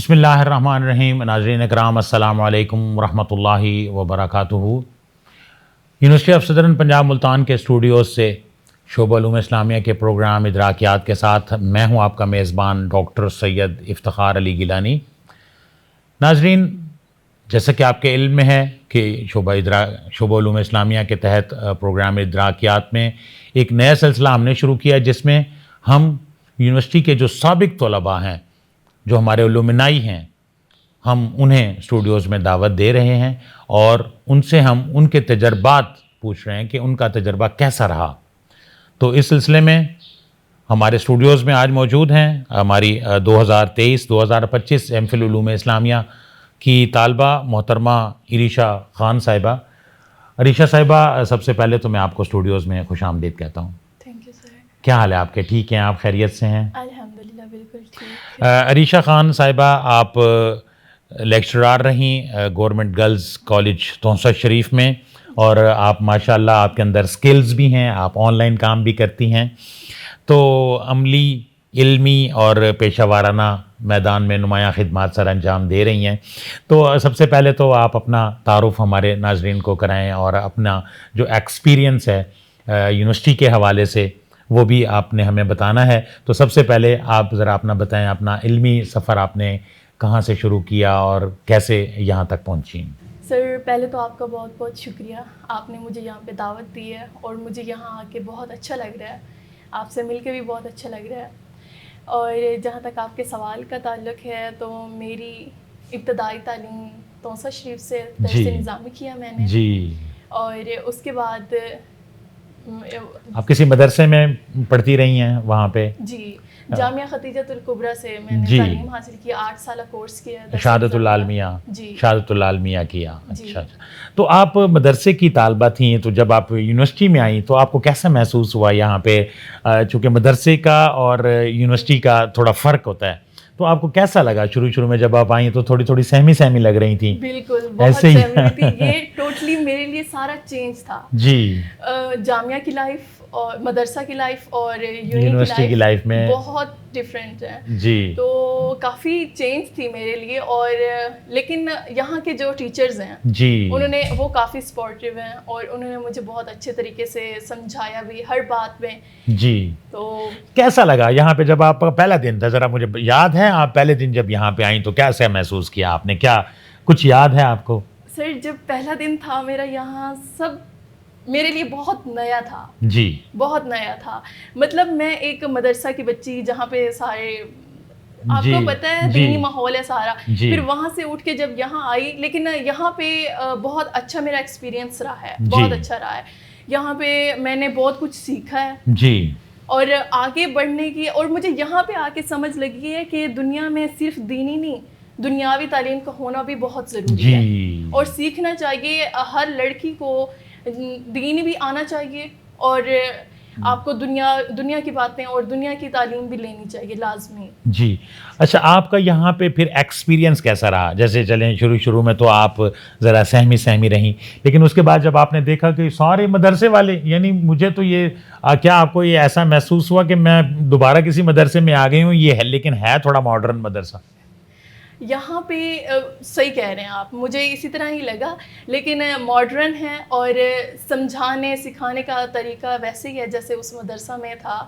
بسم اللہ الرحمن الرحیم. ناظرین اکرام السلام علیکم ورحمۃ اللہ وبرکاتہ. University of southern Punjab Multan کے اسٹوڈیوز سے شعبہ علوم اسلامیہ کے پروگرام ادراکیات کے ساتھ میں ہوں آپ کا میزبان ڈاکٹر سید افتخار علی گیلانی. ناظرین، جیسا کہ آپ کے علم میں ہے کہ شعبہ علوم اسلامیہ کے تحت پروگرام ادراکیات میں ایک نیا سلسلہ ہم نے شروع کیا، جس میں ہم یونیورسٹی کے جو سابق طلباء ہیں، جو ہمارے علومنائی ہیں، ہم انہیں اسٹوڈیوز میں دعوت دے رہے ہیں اور ان سے ہم ان کے تجربات پوچھ رہے ہیں کہ ان کا تجربہ کیسا رہا. تو اس سلسلے میں ہمارے اسٹوڈیوز میں آج موجود ہیں ہماری 2023-2025 ایم فل علوم اسلامیہ کی طالبہ محترمہ عریشہ خان صاحبہ. عریشہ صاحبہ، سب سے پہلے تو میں آپ کو اسٹوڈیوز میں خوش آمدید کہتا ہوں. Thank you sir. کیا حال ہے آپ کے؟ ٹھیک ہیں آپ؟ خیریت سے ہیں؟ الحمدللہ بالکل ٹھیک. عریشہ خان صاحبہ، آپ لیکچرار رہیں گورنمنٹ گرلز کالج توسہ شریف میں، اور آپ ماشاءاللہ آپ کے اندر سکلز بھی ہیں، آپ آن لائن کام بھی کرتی ہیں، تو عملی، علمی اور پیشہ وارانہ میدان میں نمایاں خدمات سر انجام دے رہی ہیں. تو سب سے پہلے تو آپ اپنا تعارف ہمارے ناظرین کو کرائیں اور اپنا جو ایکسپیرینس ہے یونیورسٹی کے حوالے سے وہ بھی آپ نے ہمیں بتانا ہے. تو سب سے پہلے آپ ذرا اپنا بتائیں، اپنا علمی سفر آپ نے کہاں سے شروع کیا اور کیسے یہاں تک پہنچیں؟ سر، پہلے تو آپ کا بہت بہت شکریہ، آپ نے مجھے یہاں پہ دعوت دی ہے اور مجھے یہاں آ کے بہت اچھا لگ رہا ہے. آپ سے مل کے بھی بہت اچھا لگ رہا ہے. اور جہاں تک آپ کے سوال کا تعلق ہے، تو میری ابتدائی تعلیم توسہ شریف سے درس نظامی کیا میں نے. جی. اور اس کے بعد آپ کسی مدرسے میں پڑھتی رہی ہیں وہاں پہ؟ جی، جامعہ ختیجۃ الکبریٰ سے میں نے تعلیم حاصل کی. 8 سالہ کورس کیا. شہادت العالمیہ. جی، شہادت العالمیہ کیا. اچھا. تو آپ مدرسے کی طالبہ تھیں، تو جب آپ یونیورسٹی میں آئیں تو آپ کو کیسا محسوس ہوا یہاں پہ؟ چونکہ مدرسے کا اور یونیورسٹی کا تھوڑا فرق ہوتا ہے، تو آپ کو کیسا لگا شروع میں جب آپ آئیں؟ تو تھوڑی سہمی لگ رہی تھیں. بالکل بہت سہمی تھی. یہ ٹوٹلی میرے لیے سارا چینج تھا. جی. جامعہ کی لائف اور مدرسہ کی لائف اور یونیورسٹی کی لائف میں بہت ڈفرینٹ ہے. جی. تو کافی چینج تھی میرے لیے. اور لیکن یہاں کے جو ٹیچرز ہیں، جی، وہ کافی سپورٹیو ہیں اور انہوں نے مجھے بہت اچھے طریقے سے سمجھایا بھی ہر بات میں. جی. تو کیسا لگا یہاں پہ جب آپ کا پہلا دن تھا؟ ذرا مجھے یاد ہے آپ پہلے دن جب یہاں پہ آئیں تو کیسا محسوس کیا آپ نے؟ کیا کچھ یاد ہے آپ کو؟ سر، جب پہلا دن تھا میرا یہاں، سب میرے لیے بہت نیا تھا. جی. بہت نیا تھا. مطلب میں ایک مدرسہ کی بچی، جہاں پہ سارے آپ کو پتہ ہے دینی ماحول ہے سارا. پھر وہاں سے اٹھ کے جب یہاں آئی، لیکن یہاں پہ بہت اچھا میرا ایکسپیرینس رہا ہے. بہت اچھا رہا ہے. یہاں پہ میں نے بہت کچھ سیکھا ہے. جی. اور آگے بڑھنے کی، اور مجھے یہاں پہ آ کے سمجھ لگی ہے کہ دنیا میں صرف دینی نہیں، دنیاوی تعلیم کا ہونا بھی بہت ضروری ہے. اور سیکھنا چاہیے. ہر لڑکی کو دین بھی آنا چاہیے، اور آپ کو دنیا کی باتیں اور دنیا کی تعلیم بھی لینی چاہیے لازمی. جی. اچھا، آپ کا یہاں پہ پھر ایکسپیرینس کیسا رہا؟ جیسے چلیں شروع میں تو آپ ذرا سہمی رہیں، لیکن اس کے بعد جب آپ نے دیکھا کہ سارے مدرسے والے، یعنی مجھے تو یہ کیا آپ کو یہ ایسا محسوس ہوا کہ میں دوبارہ کسی مدرسے میں آ گئی ہوں؟ یہ ہے، لیکن ہے تھوڑا ماڈرن مدرسہ یہاں پہ. صحیح کہہ رہے ہیں آپ، مجھے اسی طرح ہی لگا، لیکن ماڈرن ہے اور سمجھانے سکھانے کا طریقہ ویسے ہی ہے جیسے اس مدرسہ میں تھا.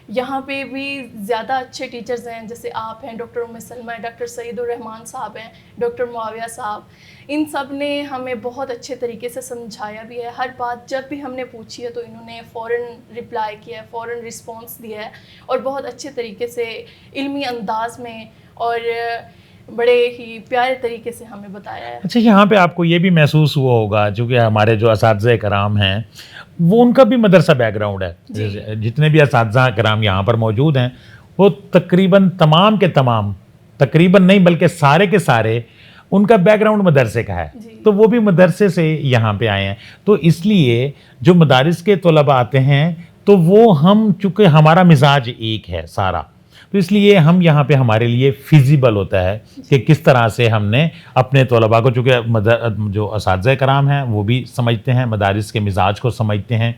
یہاں پہ بھی زیادہ اچھے ٹیچرز ہیں، جیسے آپ ہیں، ڈاکٹر ام سلمہ، ڈاکٹر سعید الرحمان صاحب ہیں، ڈاکٹر معاویہ صاحب. ان سب نے ہمیں بہت اچھے طریقے سے سمجھایا بھی ہے. ہر بات جب بھی ہم نے پوچھی ہے تو انہوں نے فوراً رپلائی کیا ہے، فوراً رسپانس دیا ہے، اور بہت اچھے طریقے سے علمی انداز میں اور بڑے ہی پیارے طریقے سے ہمیں بتایا ہے. اچھا، یہاں پہ آپ کو یہ بھی محسوس ہوا ہوگا، چونکہ ہمارے جو اساتذہ کرام ہیں وہ ان کا بھی مدرسہ بیک گراؤنڈ ہے. جتنے بھی اساتذہ کرام یہاں پر موجود ہیں وہ تقریباً تمام کے تمام، تقریباً نہیں بلکہ سارے کے سارے، ان کا بیک گراؤنڈ مدرسے کا ہے. تو وہ بھی مدرسے سے یہاں پہ آئے ہیں. تو اس لیے جو مدارس کے طلباء آتے ہیں تو وہ چونکہ ہمارا مزاج ایک ہے سارا، تو اس لیے ہم یہاں پہ ہمارے لیے فیزیبل ہوتا ہے کہ کس طرح سے ہم نے اپنے طلباء کو، چونکہ جو اساتذہ کرام ہیں وہ بھی سمجھتے ہیں، مدارس کے مزاج کو سمجھتے ہیں،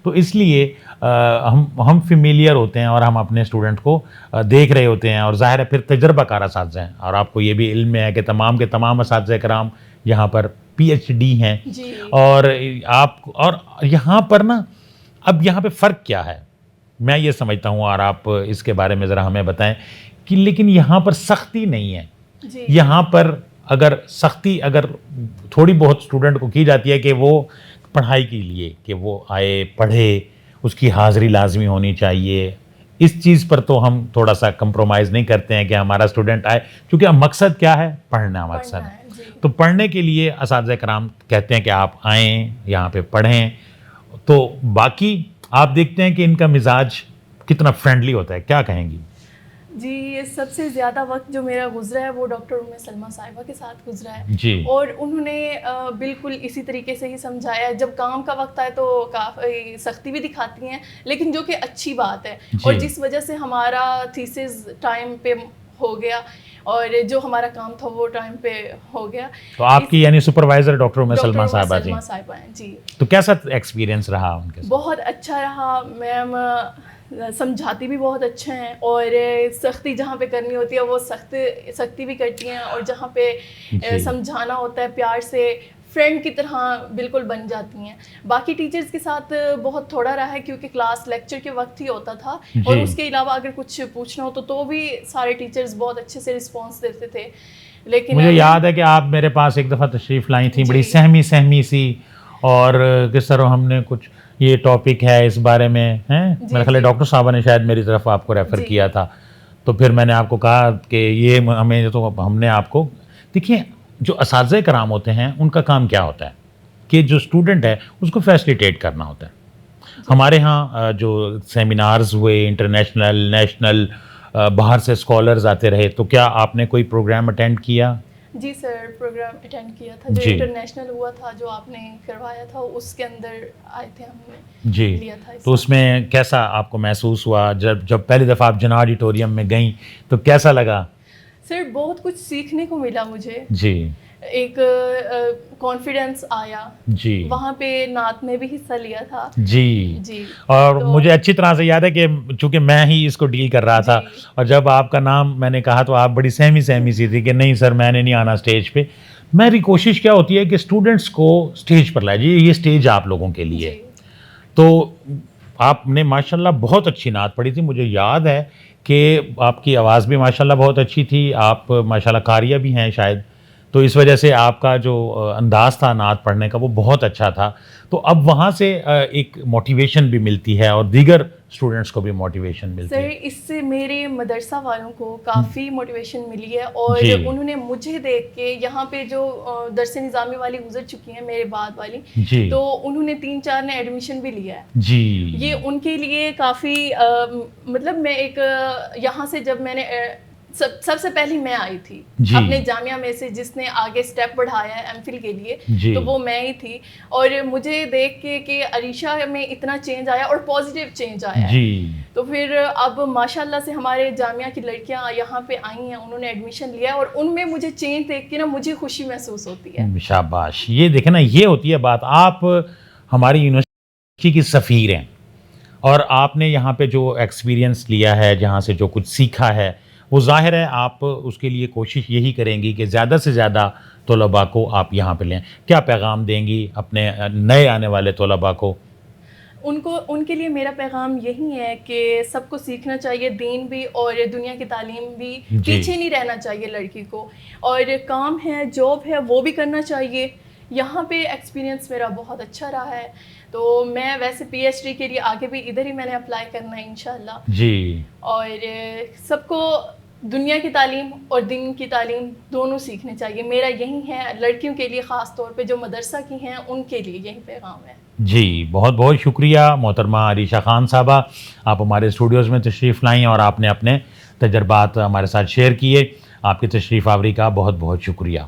تو اس لیے ہم فیملیئر ہوتے ہیں اور ہم اپنے اسٹوڈنٹ کو دیکھ رہے ہوتے ہیں، اور ظاہر ہے پھر تجربہ کار اساتذہ ہیں، اور آپ کو یہ بھی علم میں ہے کہ تمام کے تمام اساتذہ کرام یہاں پر پی ایچ ڈی ہیں، اور اور یہاں پر نا اب یہاں پہ فرق کیا ہے میں یہ سمجھتا ہوں، اور آپ اس کے بارے میں ذرا ہمیں بتائیں کہ لیکن یہاں پر سختی نہیں ہے. یہاں پر اگر سختی اگر تھوڑی بہت اسٹوڈنٹ کو کی جاتی ہے کہ وہ پڑھائی کے لیے کہ وہ آئے پڑھے، اس کی حاضری لازمی ہونی چاہیے، اس چیز پر تو ہم تھوڑا سا کمپرومائز نہیں کرتے ہیں کہ ہمارا اسٹوڈنٹ آئے، کیونکہ مقصد کیا ہے؟ پڑھنا مقصد ہے. تو پڑھنے کے لیے اساتذہ کرام کہتے ہیں کہ آپ آئیں یہاں پہ پڑھیں. تو باقی آپ دیکھتے ہیں کہ ان کا مزاج کتنا فرینڈلی ہوتا ہے، کیا کہیں گی؟ جی، سب سے زیادہ وقت جو میرا گزرا ہے وہ ڈاکٹر ام سلمہ صاحبہ کے ساتھ گزرا ہے. جی. اور انہوں نے بالکل اسی طریقے سے ہی سمجھایا. جب کام کا وقت آئے تو کافی سختی بھی دکھاتی ہیں، لیکن جو کہ اچھی بات ہے. اور جس وجہ سے ہمارا تھیسس ٹائم پہ ہو گیا اور جو ہمارا کام تھا وہ ٹائم پہ ہو گیا. تو آپ کی یعنی سپروائزر ڈاکٹر ام سلمہ صاحبہ جی. تو کیسا ایکسپیرینس رہا ان کے ساتھ؟ بہت اچھا رہا. میم سمجھاتی بھی بہت اچھا ہیں، اور سختی جہاں پہ کرنی ہوتی ہے وہ سختی بھی کرتی ہیں، اور جہاں پہ سمجھانا ہوتا ہے پیار سے فرینڈ کی طرح بالکل بن جاتی ہیں. باقی ٹیچرز کے ساتھ بہت تھوڑا رہا ہے کیونکہ کلاس لیکچر کے وقت ہی ہوتا تھا، اور اس کے علاوہ اگر کچھ پوچھنا ہو تو بھی سارے ٹیچرز بہت اچھے سے رسپانس دیتے تھے. لیکن مجھے یاد ہے کہ آپ میرے پاس ایک دفعہ تشریف لائی تھیں، بڑی سہمی سی، اور کس طرح ہم نے کچھ یہ ٹاپک ہے اس بارے میں میرے خیال ہے ڈاکٹر صاحبہ نے شاید میری طرف آپ کو ریفر کیا تھا. تو پھر میں نے آپ کو کہا کہ یہ ہم نے آپ کو دیکھیے جو اساتذہ کرام ہوتے ہیں ان کا کام کیا ہوتا ہے کہ جو اسٹوڈنٹ ہے اس کو فیسلیٹیٹ کرنا ہوتا ہے. ہمارے ہاں جو سیمینارز ہوئے انٹرنیشنل نیشنل باہر سے اسکالرز آتے رہے، تو کیا آپ نے کوئی پروگرام اٹینڈ کیا؟ جی سر، پروگرام اٹینڈ کیا تھا جو انٹرنیشنل ہوا تھا، جو آپ نے کروایا تھا اس کے اندر آئے تھے، ہم نے لیا تھا. تو اس میں کیسا آپ کو محسوس ہوا جب پہلی دفعہ آپ جناح آڈیٹوریم میں گئیں تو کیسا لگا؟ سر بہت کچھ سیکھنے کو ملا مجھے. جی. ایک کانفیڈنس آیا. جی. وہاں پہ نعت میں بھی حصہ لیا تھا. جی. اور مجھے اچھی طرح سے یاد ہے کہ چونکہ میں ہی اس کو ڈیل کر رہا تھا، اور جب آپ کا نام میں نے کہا تو آپ بڑی سہمی سی تھی کہ نہیں سر میں نے نہیں آنا اسٹیج پہ. میری کوشش کیا ہوتی ہے کہ اسٹوڈنٹس کو اسٹیج پر لائے، جی یہ اسٹیج آپ لوگوں کے لیے. تو آپ نے ماشاءاللہ بہت اچھی نعت پڑھی تھی. مجھے یاد ہے کہ آپ کی آواز بھی ماشاءاللہ بہت اچھی تھی، آپ ماشاءاللہ قاریہ بھی ہیں شاید، تو اس وجہ سے آپ کا جو انداز تھا نعت پڑھنے کا وہ بہت اچھا تھا. تو اب وہاں سے ایک موٹیویشن بھی ملتی ہے اور دیگر اسٹوڈنٹس کو بھی موٹیویشن ملتی ہے. سر اس سے میرے مدرسہ والوں کو کافی موٹیویشن ملی ہے، اور انہوں نے مجھے دیکھ کے یہاں پہ جو درس نظامی والی گزر چکی ہیں میرے بعد والی، تو انہوں نے 3-4 نے ایڈمیشن بھی لیا ہے. جی. یہ ان کے لیے کافی مطلب میں ایک یہاں سے جب میں نے سب سے پہلی میں آئی تھی اپنے جامعہ میں سے جس نے آگے سٹیپ بڑھایا ہے ایم فل کے لیے، تو وہ میں ہی تھی. اور مجھے دیکھ کے کہ عریشہ میں اتنا چینج آیا اور پازیٹیو چینج آیا ہے، تو پھر اب ماشاءاللہ سے ہمارے جامعہ کی لڑکیاں یہاں پہ آئی ہیں، انہوں نے ایڈمیشن لیا ہے، اور ان میں مجھے چینج دیکھ کے نا مجھے خوشی محسوس ہوتی ہے. شاباش. یہ دیکھیں نا یہ ہوتی ہے بات. آپ ہماری یونیورسٹی کی سفیر ہیں، اور آپ نے یہاں پہ جو ایکسپیرینس لیا ہے، جہاں سے جو کچھ سیکھا ہے، وہ ظاہر ہے آپ اس کے لیے کوشش یہی کریں گی کہ زیادہ سے زیادہ طلباء کو آپ یہاں پہ لیں. کیا پیغام دیں گی اپنے نئے آنے والے طلباء کو؟ ان کے لیے میرا پیغام یہی ہے کہ سب کو سیکھنا چاہیے، دین بھی اور دنیا کی تعلیم بھی. پیچھے نہیں رہنا چاہیے لڑکی کو، اور کام ہے جاب ہے وہ بھی کرنا چاہیے. یہاں پہ ایکسپیرینس میرا بہت اچھا رہا ہے، تو میں ویسے پی ایچ ڈی کے لیے آگے بھی ادھر ہی میں نے اپلائی کرنا ہے انشاءاللہ. جی. اور سب کو دنیا کی تعلیم اور دین کی تعلیم دونوں سیکھنے چاہیے. میرا یہی ہے، لڑکیوں کے لیے خاص طور پہ جو مدرسہ کی ہیں ان کے لیے یہی پیغام ہے. جی بہت بہت شکریہ محترمہ عریشہ خان صاحبہ، آپ ہمارے اسٹوڈیوز میں تشریف لائیں اور آپ نے اپنے تجربات ہمارے ساتھ شیئر کیے. آپ کی تشریف آوری کا بہت بہت شکریہ.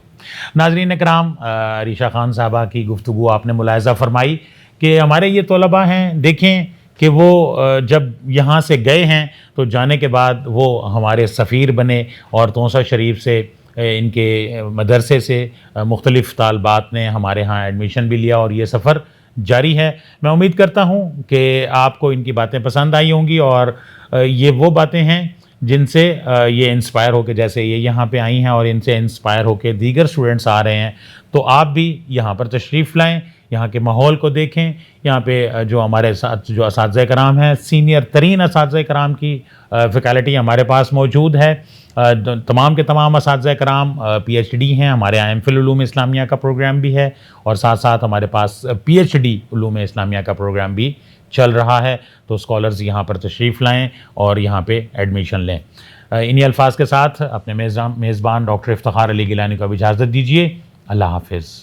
ناظرین اکرام، عریشہ خان صاحبہ کی گفتگو آپ نے ملاحظہ فرمائی کہ ہمارے یہ طلباء ہیں، دیکھیں کہ وہ جب یہاں سے گئے ہیں تو جانے کے بعد وہ ہمارے سفیر بنے، اور توسہ شریف سے ان کے مدرسے سے مختلف طالبات نے ہمارے ہاں ایڈمیشن بھی لیا، اور یہ سفر جاری ہے. میں امید کرتا ہوں کہ آپ کو ان کی باتیں پسند آئی ہوں گی اور یہ وہ باتیں ہیں جن سے یہ انسپائر ہو کے، جیسے یہ یہاں پہ آئی ہیں اور ان سے انسپائر ہو کے دیگر اسٹوڈنٹس آ رہے ہیں، تو آپ بھی یہاں پر تشریف لائیں، یہاں کے ماحول کو دیکھیں. یہاں پہ جو ہمارے ساتھ جو اساتذہ کرام ہیں، سینئر ترین اساتذہ کرام کی فیکلٹی ہمارے پاس موجود ہے. تمام کے تمام اساتذہ کرام پی ایچ ڈی ہیں. ہمارے ایم فل علوم اسلامیہ کا پروگرام بھی ہے اور ساتھ ساتھ ہمارے پاس پی ایچ ڈی علوم اسلامیہ کا پروگرام بھی چل رہا ہے. تو اسکالرز یہاں پر تشریف لائیں اور یہاں پہ ایڈمیشن لیں. انہی الفاظ کے ساتھ اپنے میزبان ڈاکٹر افتخار علی گیلانی کو بھی اجازت دیجیے. اللہ حافظ.